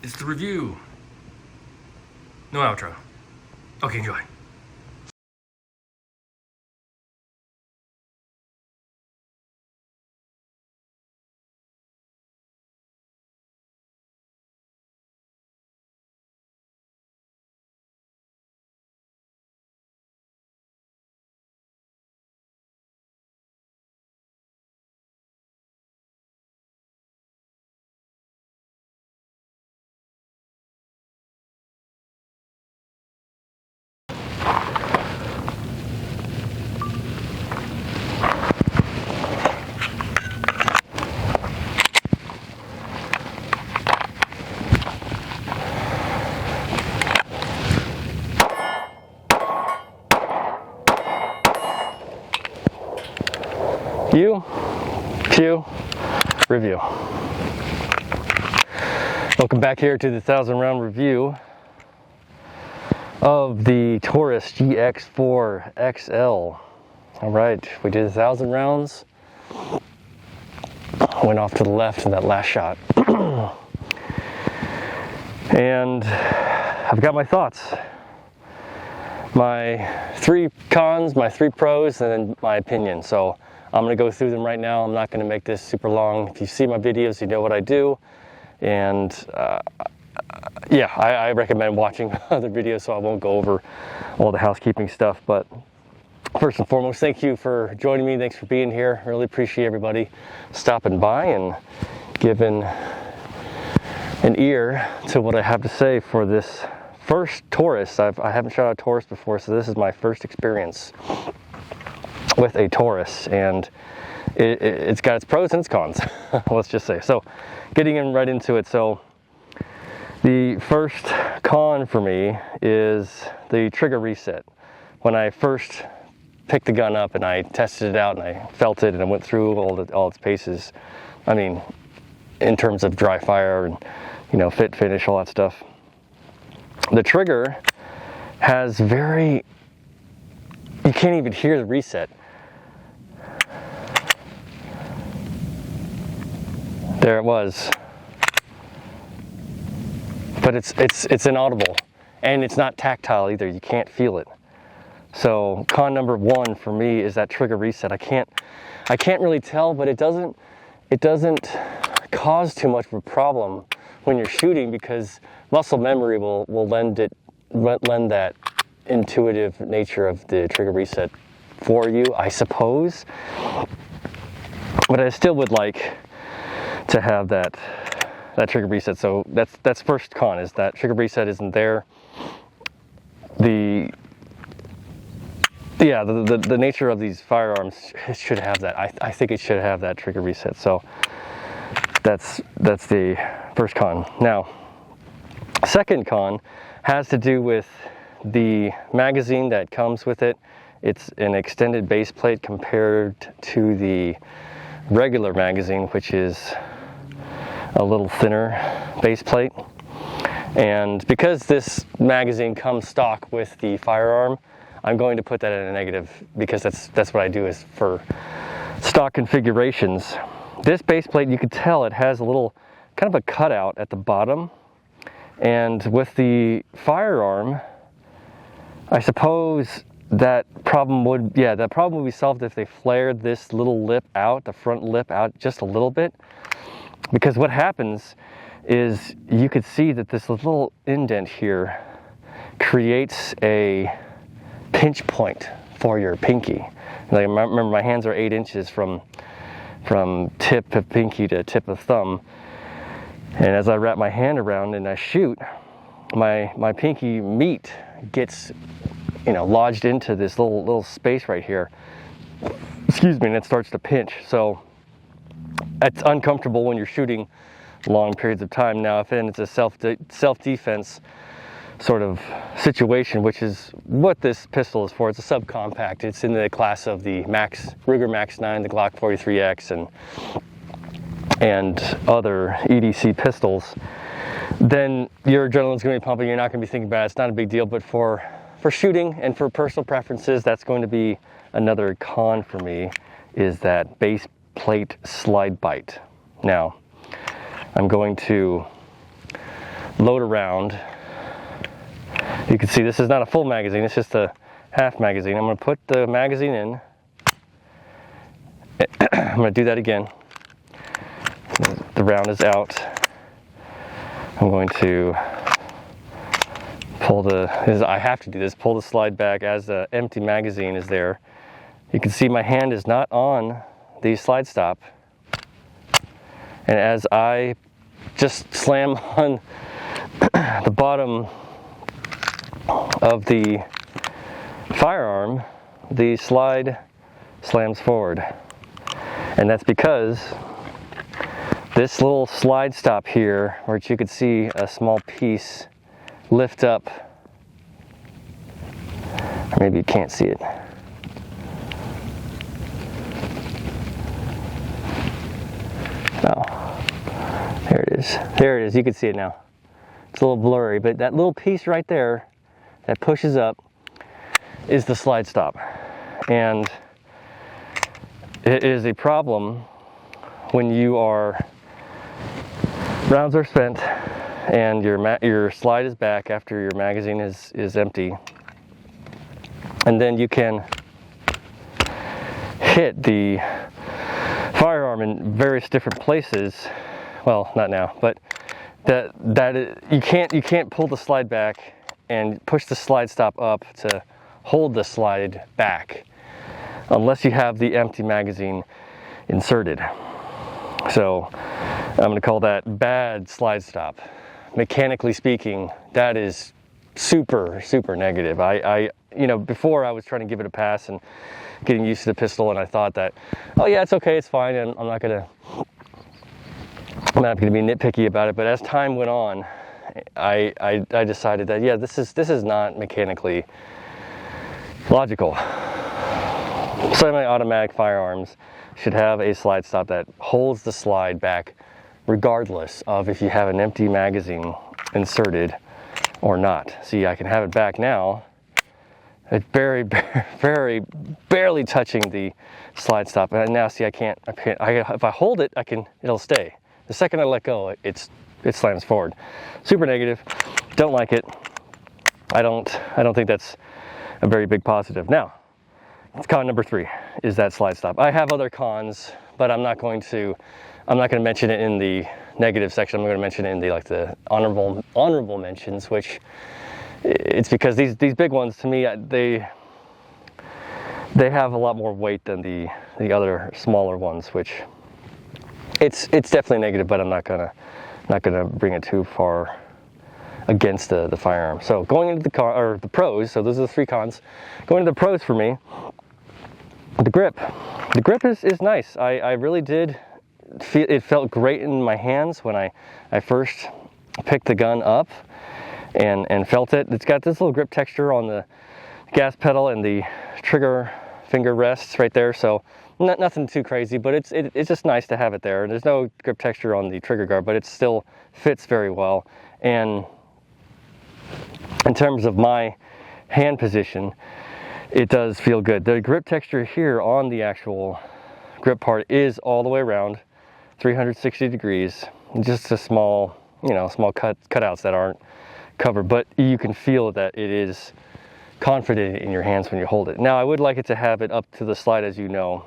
It's the review. No outro. Okay, enjoy. Q review. Welcome back here to the 1,000-round review of the Taurus GX4XL. All right, we did 1,000 rounds. Went off to the left in that last shot. And I've got my thoughts. My 3 cons, my 3 pros, and then my opinion. So I'm going to go through them right now. I'm not going to make this super long. If you see my videos, you know what I do. And yeah, I recommend watching other videos, so I won't go over all the housekeeping stuff. But first and foremost, thank you for joining me. Thanks for being here. Really appreciate everybody stopping by and giving an ear to what I have to say for this first Taurus. I haven't shot a Taurus before, so this is my first experience with a Taurus, and it's got its pros and its cons. Let's just say. So getting in right into it. So the first con for me is the trigger reset. When I first picked the gun up and I tested it out and I felt it and I went through all its paces, I mean, in terms of dry fire and, you know, fit, finish, all that stuff, the trigger has you can't even hear the reset. There it was. But it's inaudible, and it's not tactile either. You can't feel it. So con number 1 for me is that trigger reset. I can't really tell, but it doesn't cause too much of a problem when you're shooting, because muscle memory will lend that intuitive nature of the trigger reset for you, I suppose. But I still would like to have that trigger reset. So that's first con, is that trigger reset isn't there. The nature of these firearms should have that. I think it should have that trigger reset. So that's the first con. Now, second con has to do with the magazine that comes with it. It's an extended base plate compared to the regular magazine, which is a little thinner base plate. And because this magazine comes stock with the firearm, I'm going to put that in a negative, because that's what I do is for stock configurations. This base plate, you could tell it has a little kind of a cutout at the bottom, and with the firearm, I suppose that problem would be solved if they flared this little lip out, the front lip out just a little bit. Because what happens is you could see that this little indent here creates a pinch point for your pinky. Like, remember, my hands are 8 inches from tip of pinky to tip of thumb, and as I wrap my hand around and I shoot, my pinky meat gets, you know, lodged into this little space right here. Excuse me, and it starts to pinch. So it's uncomfortable when you're shooting long periods of time. Now, if it's a self-defense sort of situation, which is what this pistol is for, it's a subcompact. It's in the class of the Ruger Max 9, the Glock 43X, and other EDC pistols. Then your adrenaline's going to be pumping. You're not going to be thinking about it. It's not a big deal. But for shooting and for personal preferences, that's going to be another con for me, is that base plate slide bite. Now, I'm going to load around. You can see this is not a full magazine, it's just a half magazine. I'm going to put the magazine in. I'm going to do that again. The round is out. I'm going to pull I have to do this, pull the slide back as the empty magazine is there. You can see my hand is not on the slide stop. And as I just slam on the bottom of the firearm, the slide slams forward. And that's because this little slide stop here, which you could see a small piece lift up, or maybe you can't see it. Oh, there it is. There it is. You can see it now. It's a little blurry, but that little piece right there that pushes up is the slide stop. And it is a problem when rounds are spent and your slide is back after your magazine is empty, and then you can hit the firearm in various different places. Well, not now, but you can't pull the slide back and push the slide stop up to hold the slide back unless you have the empty magazine inserted. So I'm going to call that bad slide stop. Mechanically speaking, that is super negative. Before I was trying to give it a pass and getting used to the pistol, and I thought that, oh yeah, it's okay, it's fine, and I'm not going to be nitpicky about it. But as time went on, I decided that, yeah, this is not mechanically logical. Semi-automatic firearms should have a slide stop that holds the slide back regardless of if you have an empty magazine inserted or not. See, I can have it back now. It's very barely touching the slide stop. And now see, I can't, if I hold it, it'll stay. The second I let go, it slams forward. Super negative. Don't like it. I don't think that's a very big positive. Now, con number 3 is that slide stop. I have other cons, but I'm not going to mention it in the negative section. I'm going to mention it in the honorable mentions, which it's because these big ones, to me, they have a lot more weight than the other smaller ones, which it's definitely negative, but I'm not gonna bring it too far against the firearm. So going into the pros, so those are the 3 cons. Going to the pros for me, the grip. The grip is nice. I really did feel it felt great in my hands when I first picked the gun up and felt it. It's got this little grip texture on the gas pedal and the trigger finger rests right there. So nothing too crazy, but it's just nice to have it there. There's no grip texture on the trigger guard, but it still fits very well. And in terms of my hand position, it does feel good. The grip texture here on the actual grip part is all the way around 360 degrees. Just a small cutouts that aren't covered, but you can feel that it is confident in your hands when you hold it. Now, I would like it to have it up to the slide, as you know,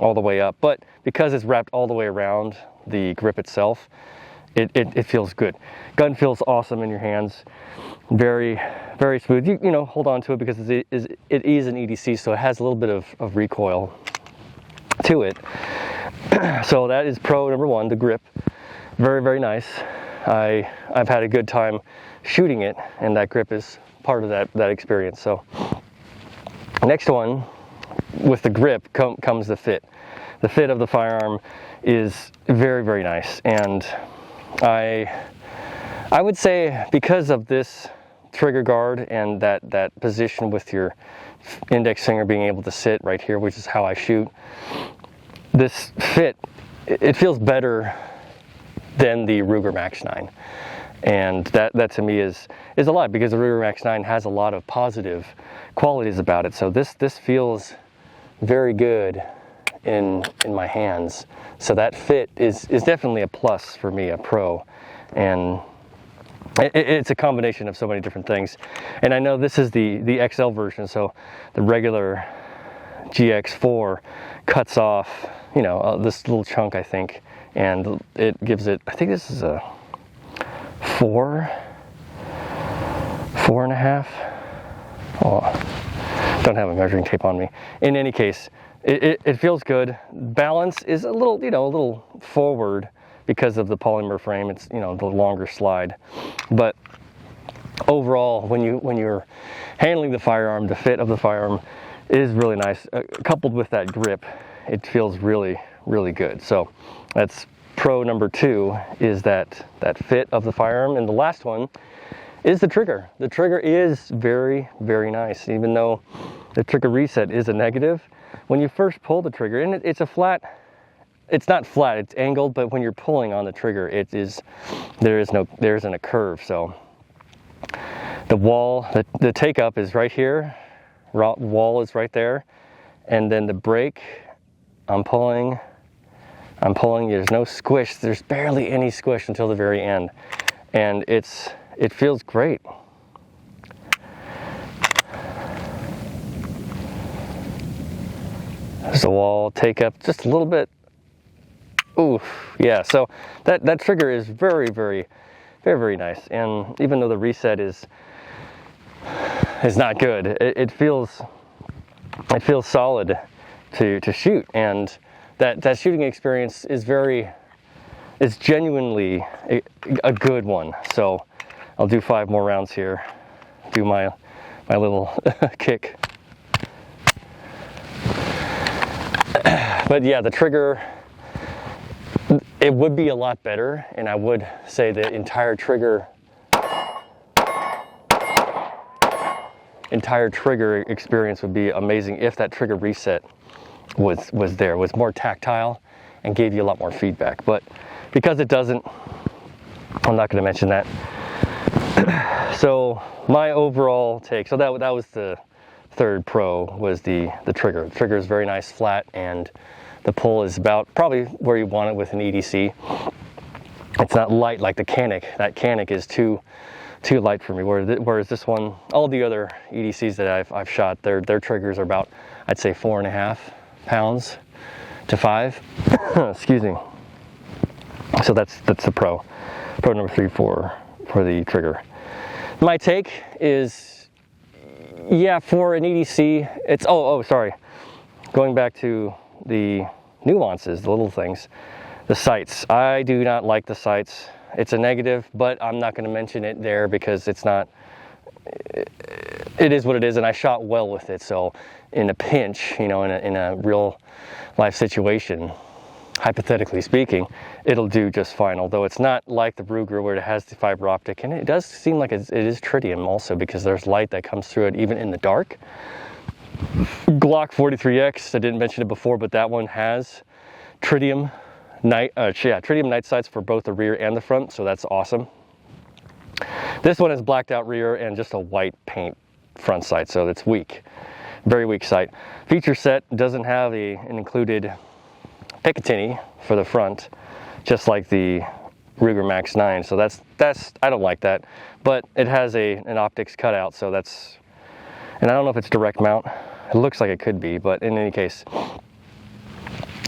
all the way up, but because it's wrapped all the way around the grip itself, it feels good. Gun feels awesome in your hands. Very smooth. You hold on to it because it is an EDC, so it has a little bit of recoil to it. So that is pro number 1, the grip. Very nice. I've had a good time shooting it, and that grip is part of that experience. So next one, with the grip comes the fit. The fit of the firearm is very nice, and I would say because of this trigger guard and that position with your index finger being able to sit right here, which is how I shoot, this fit, it feels better than the Ruger Max 9. And that to me is a lot, because the Ruger Max 9 has a lot of positive qualities about it. So this feels very good in my hands. So that fit is definitely a plus for me, a pro. And it's a combination of so many different things. And I know this is the XL version, so the regular GX4 cuts off, you know, this little chunk, I think, and it gives it, I think this is a 4.5. Oh, don't have a measuring tape on me. In any case, it feels good. Balance is a little, you know, a little forward because of the polymer frame. It's, you know, the longer slide. But overall, when you're handling the firearm, the fit of the firearm is really nice. Coupled with that grip, it feels really, really good. So that's pro number 2, is that fit of the firearm. And the last one is the trigger. The trigger is very, very nice, even though the trigger reset is a negative. When you first pull the trigger, and it's a flat, it's not flat, it's angled, but when you're pulling on the trigger, there isn't a curve. So the wall, the take up is right here, wall is right there, and then the brake, I'm pulling, there's no squish, there's barely any squish until the very end, and it feels great. There's the wall, take up just a little bit. Ooh, yeah, so that trigger is very, very, very, very nice. And even though the reset is not good, it feels solid to shoot, and that shooting experience is genuinely a good one. So I'll do 5 more rounds here, do my little kick. But yeah, the trigger, it would be a lot better, and I would say the entire trigger experience would be amazing if that trigger reset was more tactile and gave you a lot more feedback. But because it doesn't, I'm not going to mention that. So my overall take, so that was the third pro, was the trigger. The trigger is very nice, flat, and the pull is about probably where you want it with an EDC. It's not light like the Canic. That Canic is too light for me. Whereas this one, all the other EDCs that I've shot, their triggers are about, I'd say, 4.5 pounds to 5. Excuse me. So that's the pro number 3 for the trigger. My take is, yeah, for an EDC, it's sorry. Going back to the nuances, the little things, the sights. I do not like the sights. It's a negative, but I'm not going to mention it there because it's not, it is what it is, and I shot well with it. So in a pinch, you know, in a real life situation, hypothetically speaking, it'll do just fine. Although it's not like the Ruger where it has the fiber optic, and it does seem like it is tritium also, because there's light that comes through it even in the dark. Glock 43X, I didn't mention it before, but that one has tritium night sights for both the rear and the front, so that's awesome. This one has blacked out rear and just a white paint front sight, so that's weak, very weak sight. Feature set doesn't have an included Picatinny for the front, just like the Ruger Max 9, so that's I don't like that, but it has an optics cutout, so that's, and I don't know if it's direct mount. It looks like it could be, but in any case,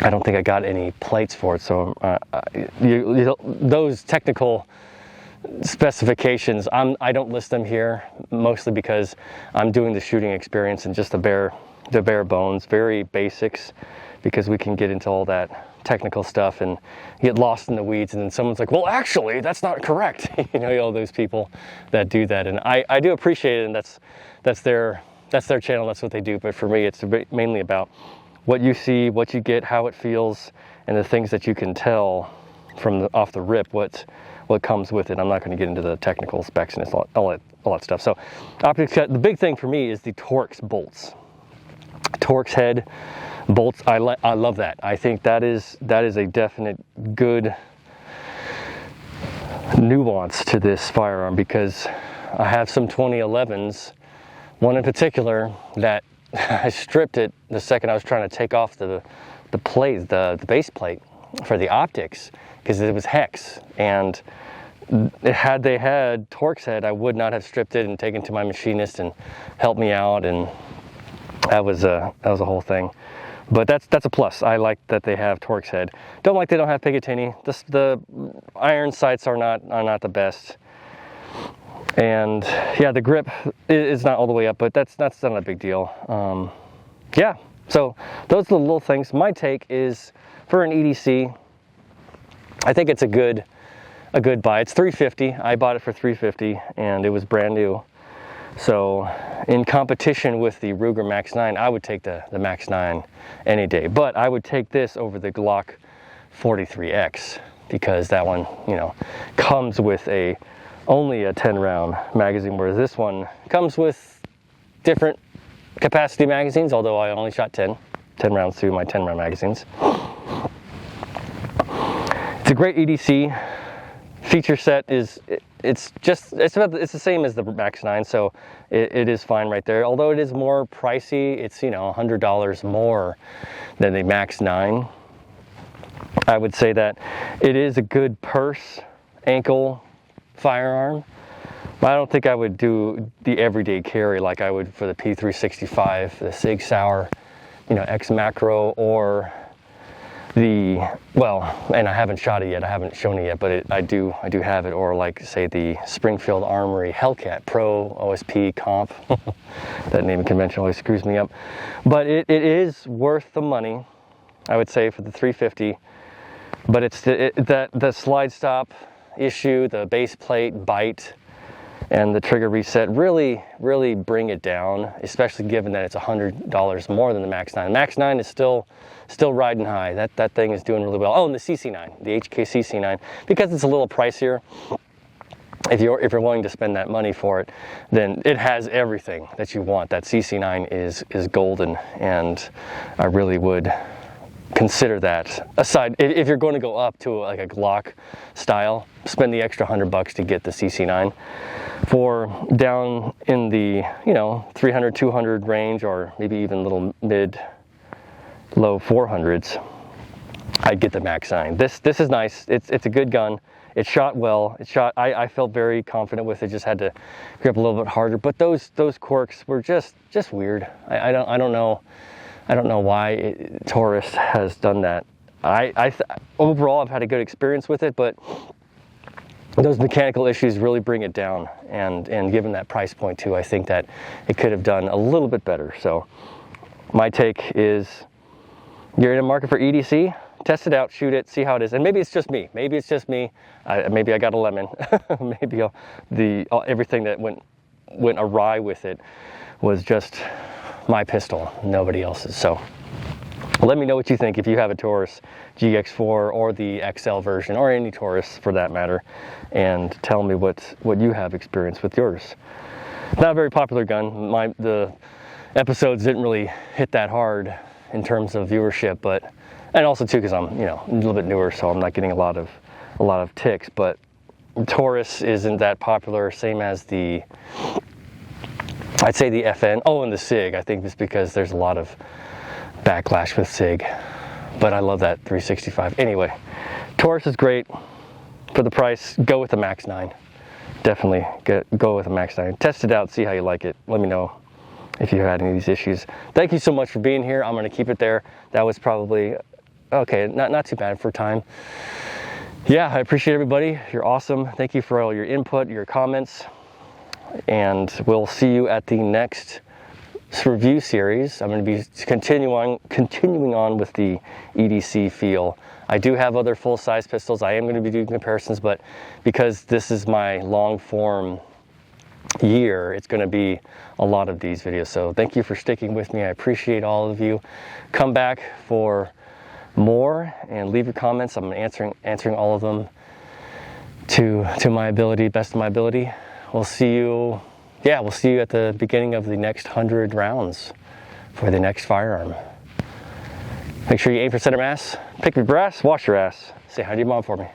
I don't think I got any plates for it. So those technical specifications, I don't list them here, mostly because I'm doing the shooting experience and just the bare bones, very basics, because we can get into all that technical stuff and get lost in the weeds, and then someone's like, well, actually, that's not correct. You know, all those people that do that, and I do appreciate it, and that's their channel, that's what they do. But for me, it's mainly about what you see, what you get, how it feels, and the things that you can tell from off the rip what comes with it. I'm not going to get into the technical specs and all that stuff. So optics cut, the big thing for me is the Torx bolts. Torx head bolts, I love that. I think that is a definite good nuance to this firearm, because I have some 2011s, one in particular that I stripped it the second I was trying to take off the plate, the base plate for the optics, because it was hex, and had they had Torx head, I would not have stripped it and taken to my machinist and helped me out, and that was a whole thing. But that's a plus. I like that they have Torx head. Don't like they don't have Picatinny. The iron sights are not the best. And yeah, the grip is not all the way up, but that's not a big deal. Yeah, so those are the little things. My take is, for an EDC, I think it's a good buy. It's $350. I bought it for $350, and it was brand new. So in competition with the Ruger Max 9, I would take the Max 9 any day. But I would take this over the Glock 43X, because that one, you know, comes with only a 10-round magazine, whereas this one comes with different capacity magazines, although I only shot 10 rounds through my 10-round magazines. It's a great EDC. Feature set is, it's the same as the Max 9, so it is fine right there. Although it is more pricey, it's, you know, $100 more than the Max 9. I would say that it is a good purse, ankle firearm. But I don't think I would do the everyday carry like I would for the P365, the Sig Sauer, you know, X Macro, or well, and I haven't shot it yet, I haven't shown it yet, but I do have it, or like, say, the Springfield Armory Hellcat Pro OSP Comp. That naming convention always screws me up. But it is worth the money, I would say, for the $350. But it's the slide stop issue, the base plate bite, and the trigger reset really bring it down, especially given that it's $100 more than the Max 9. The Max 9 is still riding high. That thing is doing really well. Oh, and the CC9, the HK CC9, because it's a little pricier. If you're willing to spend that money for it, then it has everything that you want. That CC9 is golden, and I really would consider that. Aside, if you're going to go up to like a Glock style, spend the extra $100 to get the CC9. For down in the, you know, 300, 200 range, or maybe even little low 400s, I'd get the Max 9. This is nice. It's a good gun. It shot well. I felt very confident with it. Just had to grip a little bit harder. But those corks were just weird. I don't know why Taurus has done that. Overall, I've had a good experience with it, but those mechanical issues really bring it down, and given that price point too, I think that it could have done a little bit better. So my take is, you're in a market for EDC, test it out, shoot it, see how it is. And maybe it's just me. Maybe I got a lemon. Maybe everything that went awry with it was just my pistol, nobody else's. So let me know what you think if you have a Taurus GX4 or the XL version, or any Taurus for that matter, and tell me what you have experienced with yours. Not a very popular gun. The episodes didn't really hit that hard in terms of viewership, and also too because I'm, you know, a little bit newer, so I'm not getting a lot of ticks. But Taurus isn't that popular, same as I'd say the FN. Oh, and the Sig. I think it's because there's a lot of backlash with Sig, but I love that 365. Anyway, Taurus is great for the price. Go with the Max 9. Definitely go with the Max 9. Test it out, see how you like it. Let me know if you had any of these issues. Thank you so much for being here. I'm going to keep it there. That was probably okay, not too bad for time. Yeah, I appreciate everybody. You're awesome. Thank you for all your input, your comments, and we'll see you at the next review series. I'm going to be continuing on with the EDC feel. I do have other full-size pistols. I am going to be doing comparisons, but because this is my long-form year, it's going to be a lot of these videos. So thank you for sticking with me. I appreciate all of you. Come back for more and leave your comments. I'm answering all of them to my ability, best of my ability. We'll see you at the beginning of the next 100 rounds for the next firearm. Make sure you aim for center mass, pick your brass, wash your ass. Say hi to your mom for me.